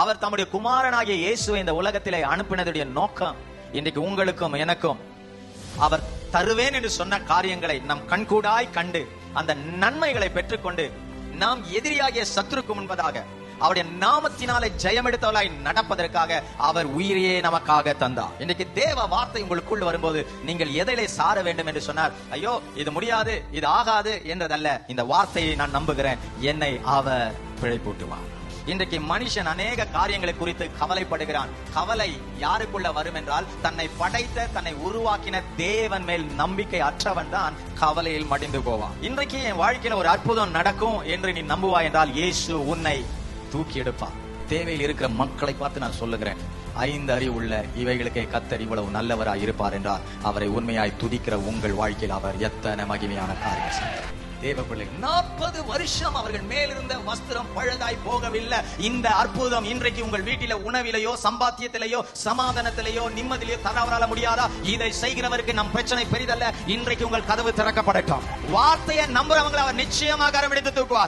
அவர் தம்முடைய குமாரனாகிய இயேசுவை இந்த உலகத்திலே அனுப்பினதுடைய நோக்கம் இன்றைக்கு உங்களுக்கும் எனக்கும் அவர் தருவேன் என்று சொன்ன காரியங்களை நம் கண்கூடாய் கண்டு அந்த நன்மைகளை பெற்றுக்கொண்டு நாம் எதிரியாகிய சத்துருக்கு முன்பதாக அவருடைய நாமத்தினாலே ஜெயம் எடுத்தவளாய் நடப்பதற்காக அவர் உயிரையே நமக்காக தந்தார். இன்றைக்கு தேவ வார்த்தை உங்களுக்குள் வரும்போது நீங்கள் எதிலே சார வேண்டும் என்று சொன்னார். ஐயோ இது முடியாது, இது ஆகாது என்றதல்ல. இந்த வார்த்தையை நான் நம்புகிறேன், என்னை அவர் பிழைப்பூட்டுவார். இன்றைக்கு மனுஷன் அநேக காரியங்களை குறித்து கவலைப்படுகிறான். கவலை யாருக்குள்ள வரும் என்றால், தன்னை படைத்த தன்னை உருவாக்கின தேவன் மேல் நம்பிக்கை அற்றவன் தான் கவலையில் மடிந்து போவான். இன்றைக்கு என் வாழ்க்கையில ஒரு அற்புதம் நடக்கும் என்று நீ நம்புவாய் என்றால் இயேசு உன்னை தூக்கி எடுப்பார். தேவையில் இருக்கிற மக்களை பார்த்து நான் சொல்லுகிறேன், 5 அறிவுள்ள இவைகளுக்கே கர்த்தர் இவ்வளவு நல்லவராய் இருப்பார் என்றால் அவரை உண்மையாய் துதிக்கிற உங்கள் வாழ்க்கையில் அவர் எத்தனை மகிமையான காரியம் செய்தார். தேவ பிள்ளை 40 வருஷம் அவர்கள் மேலிருந்த வஸ்திரம் பழுதாய் போகவில்லை. இந்த அற்புதம் இன்றைக்கு உங்கள் வீட்டில உணவிலையோ சம்பாத்தியத்திலேயோ சமாதானத்திலேயோ நிம்மதியிலேயோ தரவரால முடியாதா? இதை செய்கிறவருக்கு நம் பிரச்சனை பெரிதல்ல. இன்றைக்கு உங்கள் கதவு திறக்கப்படட்டும். வார்த்தையை நம்புறவங்களை அவர் நிச்சயமாக கரம் எடுத்து தூக்குவார்.